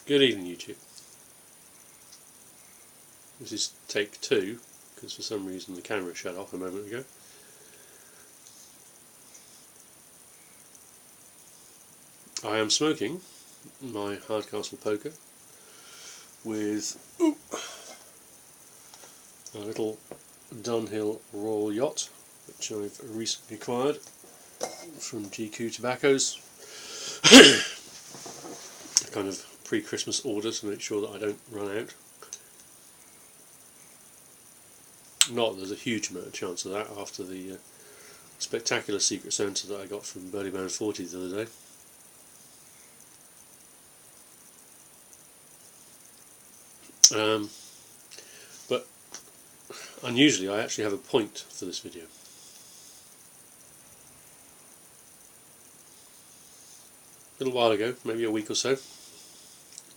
Good evening, YouTube. This is take 2, because for some reason the camera shut off a moment ago. I am smoking my Hardcastle poker with a little Dunhill Royal Yacht, which I've recently acquired from GQ Tobaccos. A kind of pre-Christmas order to make sure that I don't run out. Not that there's a huge amount of chance of that after the spectacular Secret Santa that I got from Birdie Man 40 the other day. But unusually I actually have a point for this video. A little while ago, maybe a week or so,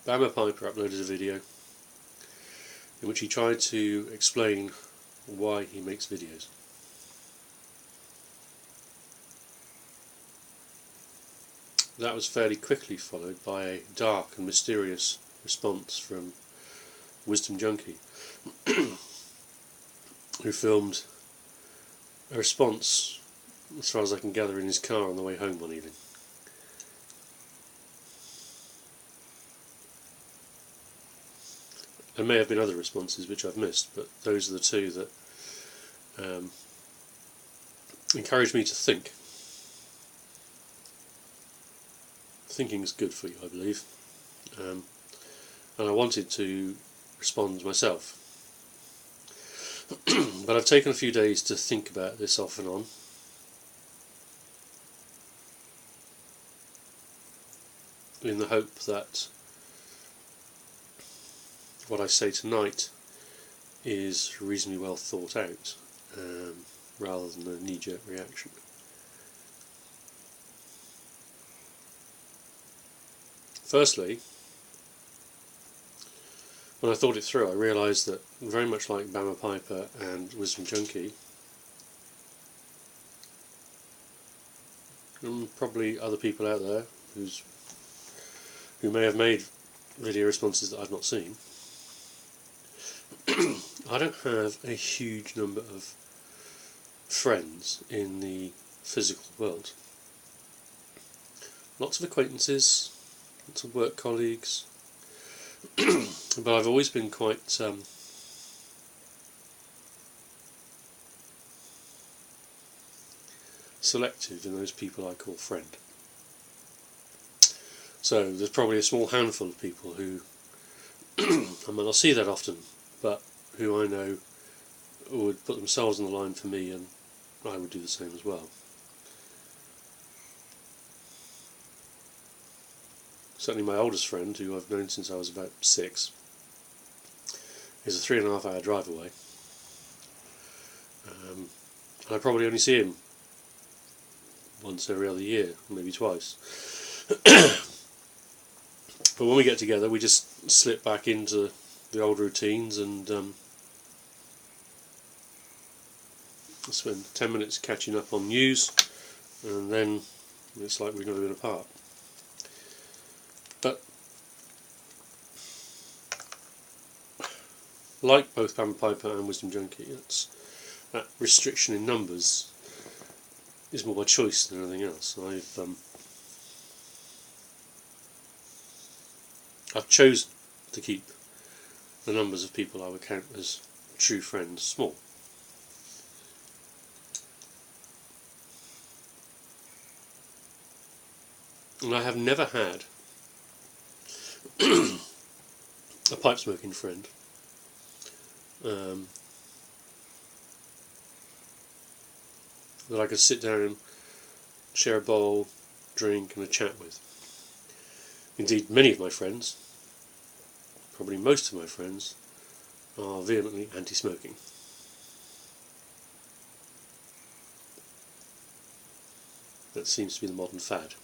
Bama Piper uploaded a video in which he tried to explain why he makes videos. That was fairly quickly followed by a dark and mysterious response from Wisdom Junkie, who filmed a response, as far as I can gather, in his car on the way home one evening. There may have been other responses which I've missed, but those are the two that encouraged me to think. Thinking is good for you, I believe, and I wanted to respond myself. But I've taken a few days to think about this off and on. In the hope that what I say tonight is reasonably well thought out, rather than a knee-jerk reaction. Firstly, when I thought it through, I realised that, very much like Bama Piper and Wisdom Junkie, and probably other people out there who may have made video responses that I've not seen, I don't have a huge number of friends in the physical world. Lots of acquaintances, lots of work colleagues, but I've always been quite selective in those people I call friend. So there's probably a small handful of people who, I mean, I'll see that often, but who I know would put themselves on the line for me, and I would do the same as well. Certainly my oldest friend, who I've known since I was about 6, is a 3.5 hour drive away. And I probably only see him once every other year, maybe twice. But when we get together, we just slip back into the old routines and spend 10 minutes catching up on news, and then it's like we've never been apart. But like both Bama Piper and Wisdom Junkie, that restriction in numbers is more by choice than anything else. I've chosen to keep the numbers of people I would count as true friends small. And I have never had a pipe smoking friend that I could sit down and share a bowl, drink and a chat with. Indeed, many of my friends, probably most of my friends, are vehemently anti-smoking. That seems to be the modern fad.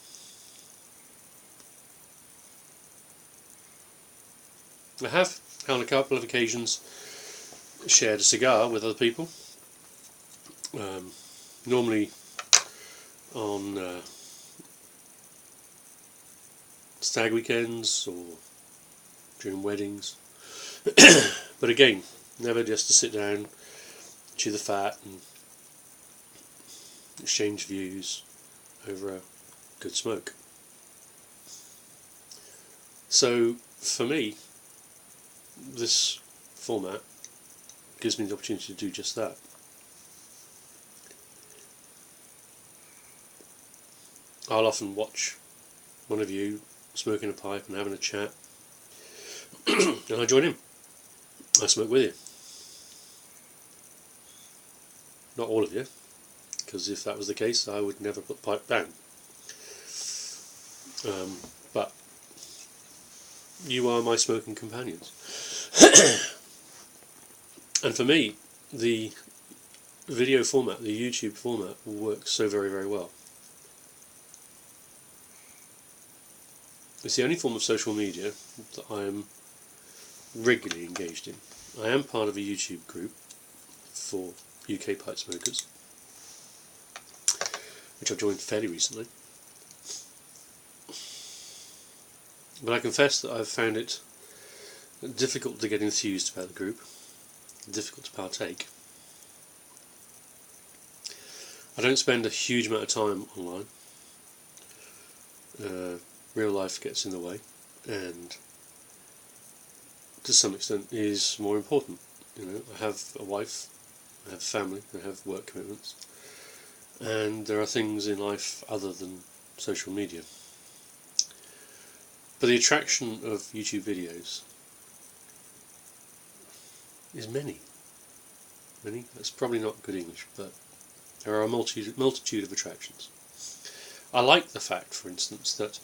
I have, on a couple of occasions, shared a cigar with other people. Normally on stag weekends or during weddings. But again, never just to sit down, chew the fat and exchange views over a good smoke. So for me, this format gives me the opportunity to do just that. I'll often watch one of you smoking a pipe and having a chat, and I join in. I smoke with you. Not all of you, because if that was the case, I would never put the pipe down. But you are my smoking companions. And for me, the video format, the YouTube format, works so very, very well. It's the only form of social media that I am regularly engaged in. I am part of a YouTube group for UK pipe smokers, which I've joined fairly recently. But I confess that I've found it difficult to get enthused about the group, difficult to partake. I don't spend a huge amount of time online. Real life gets in the way, and to some extent is more important. You know, I have a wife, I have a family, I have work commitments, and there are things in life other than social media. But the attraction of YouTube videos is many. That's probably not good English, but there are a multitude of attractions. I like the fact, for instance, that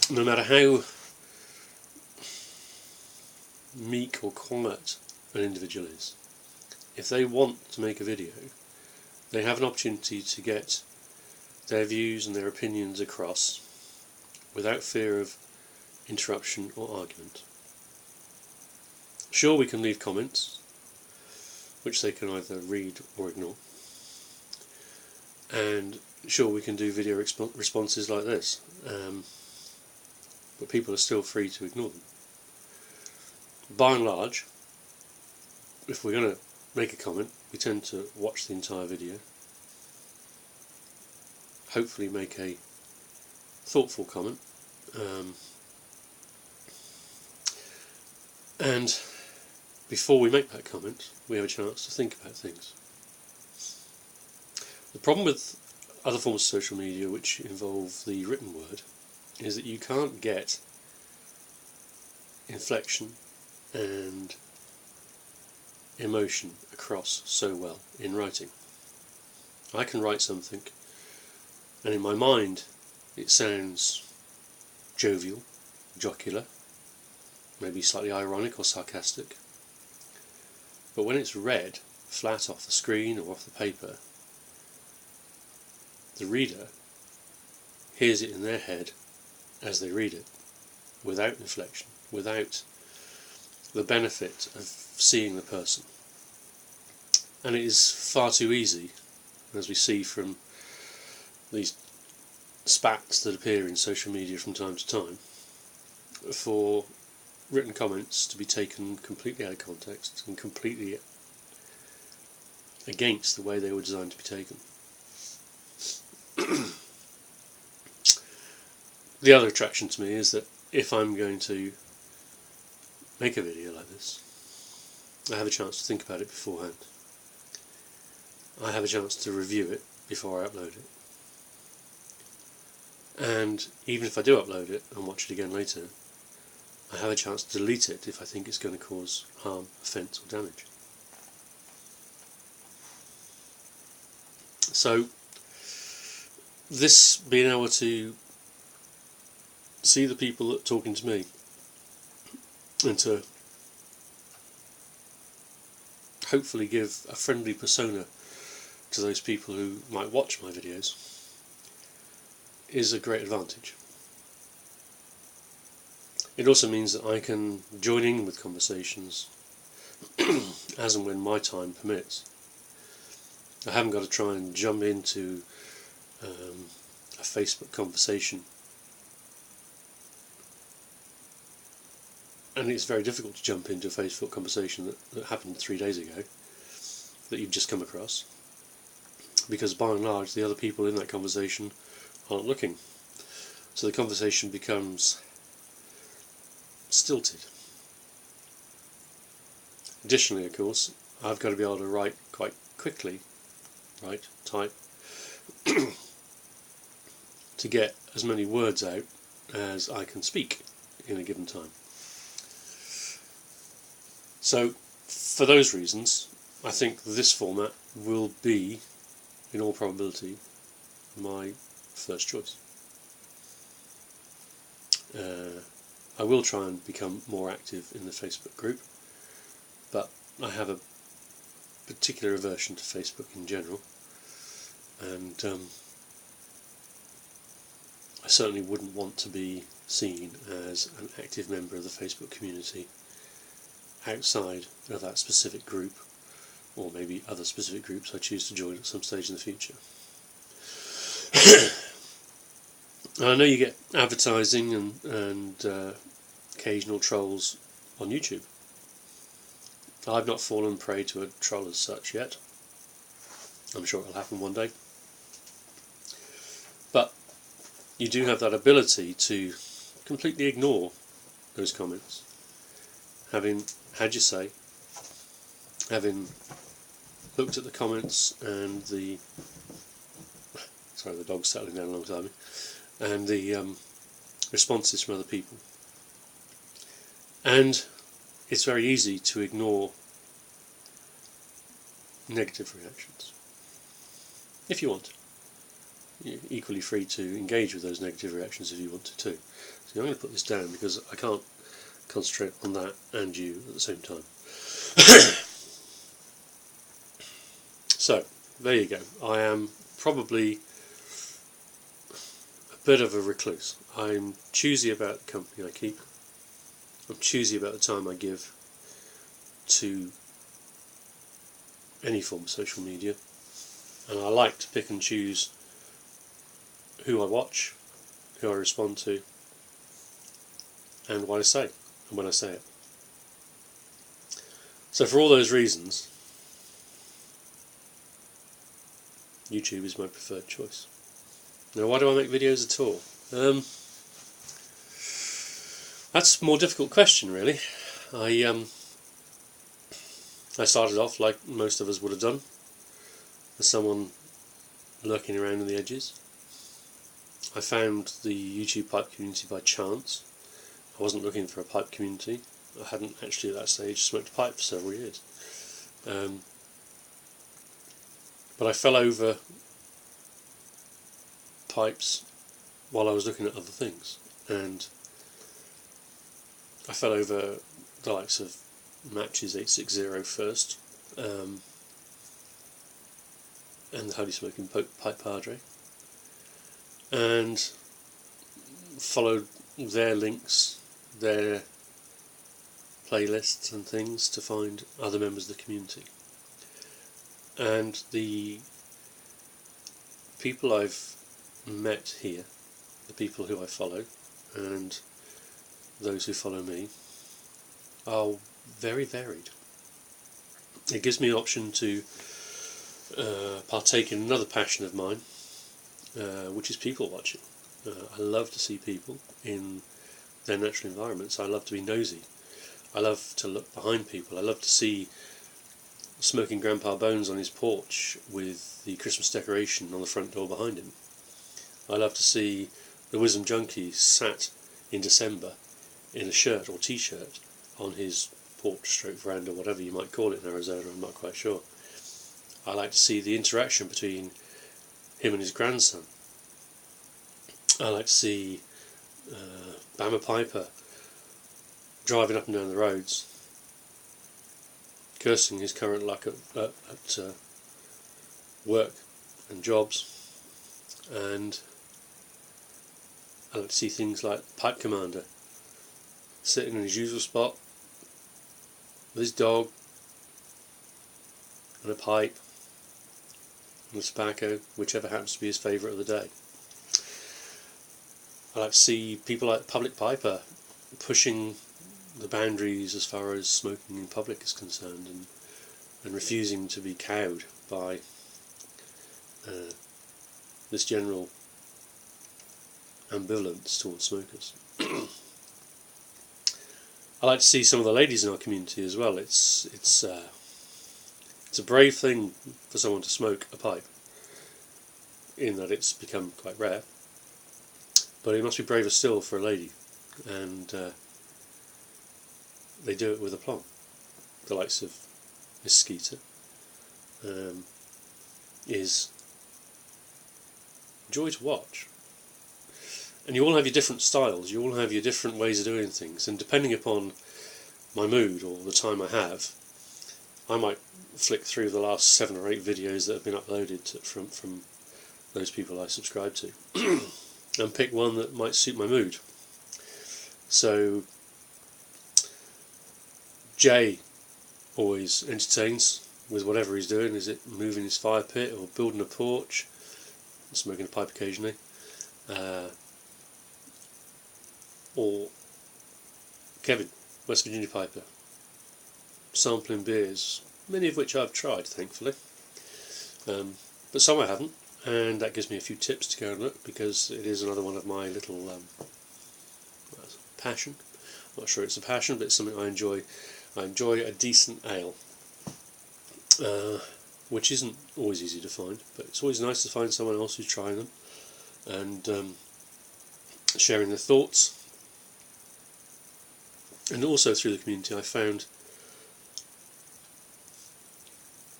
no matter how meek or quiet an individual is, if they want to make a video, they have an opportunity to get their views and their opinions across without fear of interruption or argument. Sure, we can leave comments, which they can either read or ignore, and sure, we can do video responses like this, but people are still free to ignore them. By and large, if we're going to make a comment, we tend to watch the entire video, hopefully make a thoughtful comment, and before we make that comment, we have a chance to think about things. The problem with other forms of social media which involve the written word is that you can't get inflection and emotion across so well in writing. I can write something and in my mind it sounds jovial, jocular, maybe slightly ironic or sarcastic, but when it's read flat off the screen or off the paper, the reader hears it in their head as they read it, without inflection, without the benefit of seeing the person. And it is far too easy, as we see from these spats that appear in social media from time to time, for written comments to be taken completely out of context and completely against the way they were designed to be taken. The other attraction to me is that if I'm going to make a video like this, I have a chance to think about it beforehand. I have a chance to review it before I upload it. And even if I do upload it and watch it again later, I have a chance to delete it if I think it's going to cause harm, offence or damage. So, this being able to see the people that are talking to me and to hopefully give a friendly persona to those people who might watch my videos is a great advantage. It also means that I can join in with conversations as and when my time permits. I haven't got to try and jump into a Facebook conversation and it's very difficult to jump into a Facebook conversation that happened 3 days ago that you've just come across, because by and large the other people in that conversation aren't looking. So the conversation becomes stilted. Additionally, of course, I've got to be able to write quite quickly, type, to get as many words out as I can speak in a given time. So, for those reasons, I think this format will be, in all probability, my first choice. I will try and become more active in the Facebook group, but I have a particular aversion to Facebook in general, and I certainly wouldn't want to be seen as an active member of the Facebook community outside of that specific group, or maybe other specific groups I choose to join at some stage in the future. I know you get advertising and occasional trolls on YouTube. I've not fallen prey to a troll as such yet. I'm sure it'll happen one day. But you do have that ability to completely ignore those comments, having had your say, having looked at the comments and the dog's settling down alongside me, and the responses from other people. And it's very easy to ignore negative reactions if you want. You're equally free to engage with those negative reactions if you wanted to. So I'm going to put this down because I can't concentrate on that and you at the same time. So, there you go. I am probably a bit of a recluse. I'm choosy about the company I keep. I'm choosy about the time I give to any form of social media. And I like to pick and choose who I watch, who I respond to, and what I say, and when I say it. So for all those reasons, YouTube is my preferred choice. Now, why do I make videos at all? That's a more difficult question, really. I started off like most of us would have done, as someone lurking around in the edges. I found the YouTube pipe community by chance. I wasn't looking for a pipe community. I hadn't actually at that stage smoked a pipe for several years. But I fell over pipes while I was looking at other things, and I fell over the likes of Matches 860 first, and the Holy Smoking Pipe Padre, and followed their links, their playlists and things to find other members of the community. And the people I've met here, the people who I follow, and those who follow me, are very varied. It gives me an option to partake in another passion of mine, which is people watching. I love to see people in their natural environments. I love to be nosy. I love to look behind people. I love to see smoking Grandpa Bones on his porch with the Christmas decoration on the front door behind him. I love to see the Wisdom Junkie sat in December in a shirt or t-shirt on his porch stroke veranda, whatever you might call it in Arizona, I'm not quite sure. I like to see the interaction between him and his grandson. I like to see Bama Piper driving up and down the roads, cursing his current luck at work and jobs, and I like to see things like Pipe Commander sitting in his usual spot with his dog and a pipe and a tobacco, whichever happens to be his favourite of the day. I like to see people like Public Piper pushing the boundaries as far as smoking in public is concerned, and refusing to be cowed by this general ambivalence towards smokers. I like to see some of the ladies in our community as well. It's a brave thing for someone to smoke a pipe, in that it's become quite rare. But it must be braver still for a lady, and they do it with aplomb. The likes of Miss Skeeter is joy to watch. And you all have your different styles, you all have your different ways of doing things, and depending upon my mood or the time I have, I might flick through the last 7 or 8 videos that have been uploaded from those people I subscribe to and pick one that might suit my mood. So Jay always entertains with whatever he's doing. Is it moving his fire pit or building a porch, smoking a pipe occasionally, or Kevin, West Virginia Piper, sampling beers, many of which I've tried, thankfully, but some I haven't, and that gives me a few tips to go and look, because it is another one of my little passion. I'm not sure it's a passion, but it's something I enjoy. I enjoy a decent ale, which isn't always easy to find, but it's always nice to find someone else who's trying them and sharing their thoughts. And also through the community I found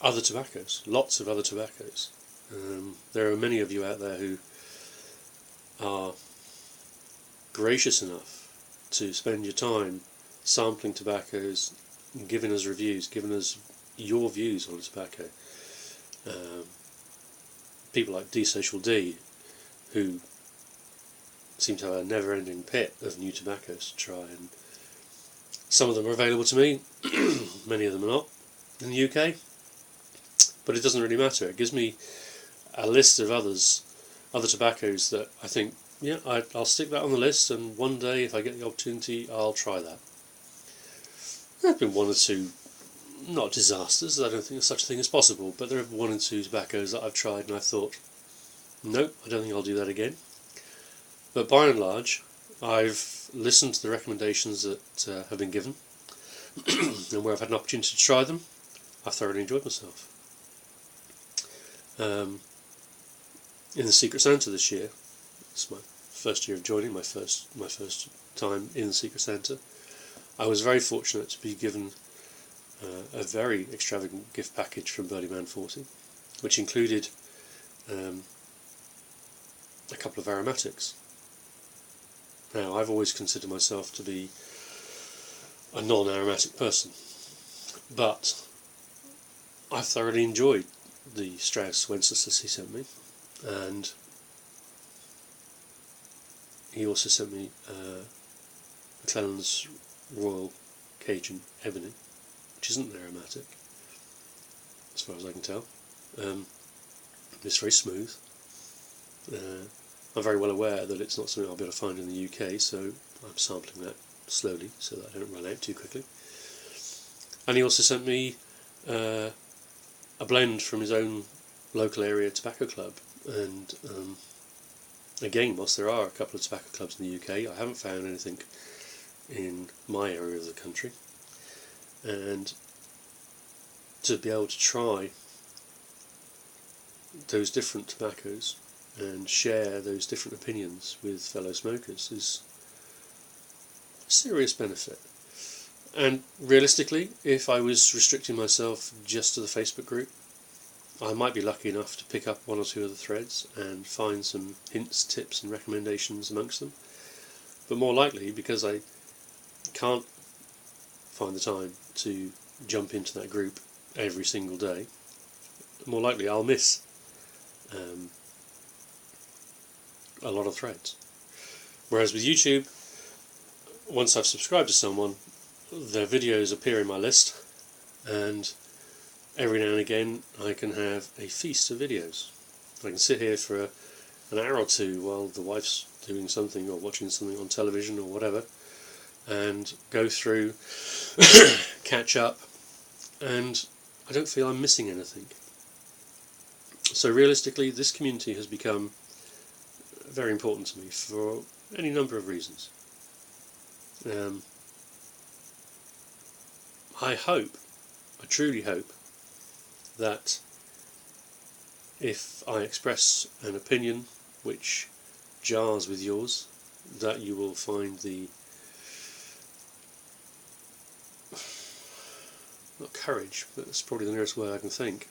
other tobaccos, lots of other tobaccos. There are many of you out there who are gracious enough to spend your time sampling tobaccos, giving us reviews, giving us your views on tobacco. People like D Social D, who seem to have a never-ending pit of new tobaccos to try, and some of them are available to me, many of them are not in the UK, but it doesn't really matter. It gives me a list of other tobaccos that I think, yeah, I'll stick that on the list, and one day if I get the opportunity I'll try that. There have been 1 or 2, not disasters, I don't think there's such a thing as possible, but there have been 1 or 2 tobaccos that I've tried and I've thought, nope, I don't think I'll do that again. But by and large, I've listened to the recommendations that have been given, and where I've had an opportunity to try them, I've thoroughly enjoyed myself. In the Secret Santa this year, it's my first year of joining, my first time in the Secret Santa, I was very fortunate to be given a very extravagant gift package from Birdie Man 40, which included a couple of aromatics. Now, I've always considered myself to be a non-aromatic person, but I've thoroughly enjoyed the Strauss Wenceslas he sent me, and he also sent me McClelland's Royal Cajun Ebony, which isn't aromatic, as far as I can tell. It's very smooth. I'm very well aware that it's not something I'll be able to find in the UK, so I'm sampling that slowly so that I don't run out too quickly. And he also sent me a blend from his own local area tobacco club, and again, whilst there are a couple of tobacco clubs in the UK, I haven't found anything in my area of the country, and to be able to try those different tobaccos and share those different opinions with fellow smokers is a serious benefit. And realistically, if I was restricting myself just to the Facebook group, I might be lucky enough to pick up 1 or 2 of the threads and find some hints, tips and recommendations amongst them. But more likely, because I can't find the time to jump into that group every single day, more likely I'll miss a lot of threads. Whereas with YouTube, once I've subscribed to someone, their videos appear in my list, and every now and again I can have a feast of videos. I can sit here for an hour or 2 while the wife's doing something or watching something on television or whatever, and go through, catch up, and I don't feel I'm missing anything. So realistically, this community has become very important to me for any number of reasons. I truly hope, that if I express an opinion which jars with yours, that you will find the, not courage, but that's probably the nearest word I can think,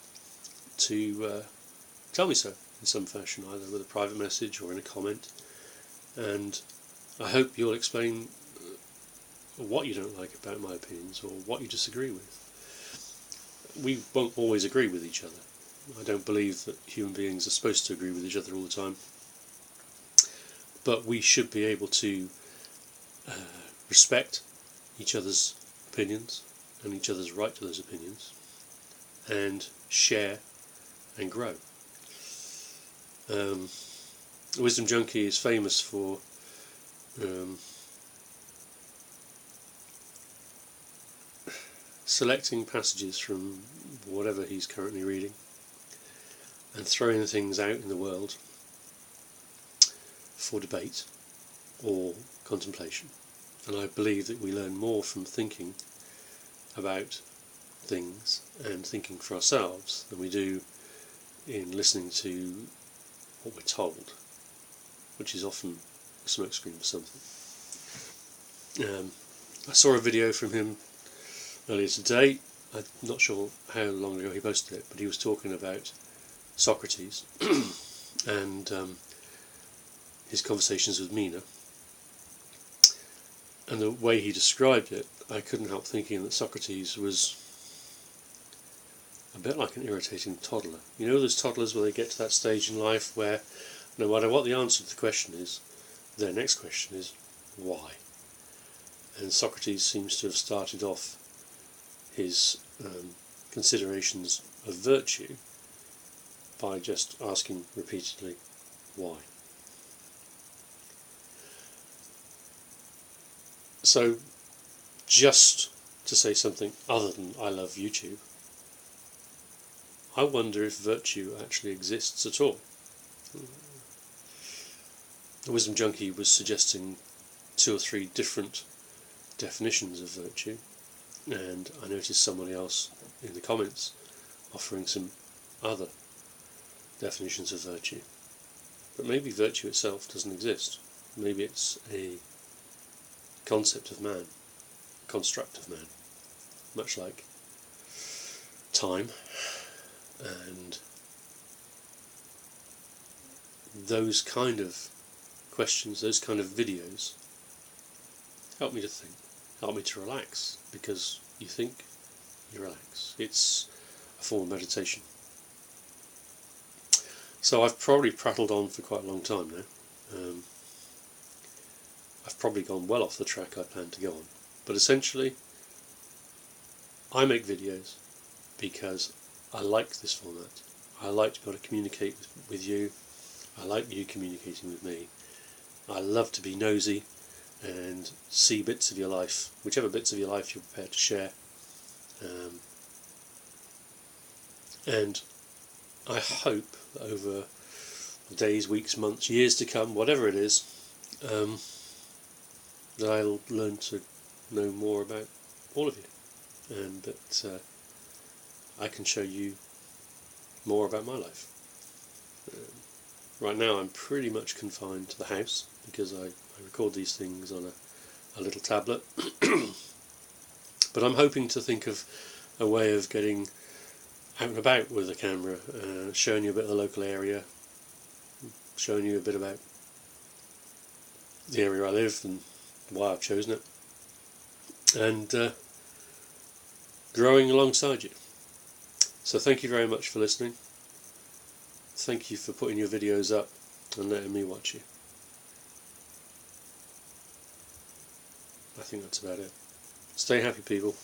to tell me so in some fashion, either with a private message or in a comment. And I hope you'll explain what you don't like about my opinions or what you disagree with. We won't always agree with each other. I don't believe that human beings are supposed to agree with each other all the time. But we should be able to respect each other's opinions and each other's right to those opinions, and share and grow. Wisdom Junkie is famous for selecting passages from whatever he's currently reading and throwing things out in the world for debate or contemplation. And I believe that we learn more from thinking about things and thinking for ourselves than we do in listening to what we're told, which is often a smokescreen for something. I saw a video from him earlier today. I'm not sure how long ago he posted it, but he was talking about Socrates and his conversations with Mina. And the way he described it, I couldn't help thinking that Socrates was a bit like an irritating toddler. You know those toddlers where they get to that stage in life where no matter what the answer to the question is, their next question is, why? And Socrates seems to have started off his considerations of virtue by just asking repeatedly, why? So, just to say something other than I love YouTube, I wonder if virtue actually exists at all. The Wisdom Junkie was suggesting 2 or 3 different definitions of virtue, and I noticed somebody else in the comments offering some other definitions of virtue. But maybe virtue itself doesn't exist. Maybe it's a concept of man, a construct of man, much like time and those kind of questions, those kind of videos help me to think, help me to relax, because you think, you relax. It's a form of meditation. So I've probably prattled on for quite a long time now. I've probably gone well off the track I planned to go on. But essentially, I make videos because I like this format. I like to be able to communicate with you. I like you communicating with me. I love to be nosy and see bits of your life, whichever bits of your life you're prepared to share. And I hope that over days, weeks, months, years to come, whatever it is, that I'll learn to know more about all of you, and that I can show you more about my life. Right now I'm pretty much confined to the house because I record these things on a little tablet, but I'm hoping to think of a way of getting out and about with a camera, showing you a bit of the local area, showing you a bit about the area I live and why I've chosen it, and growing alongside you. So thank you very much for listening. Thank you for putting your videos up and letting me watch you. I think that's about it. Stay happy, people.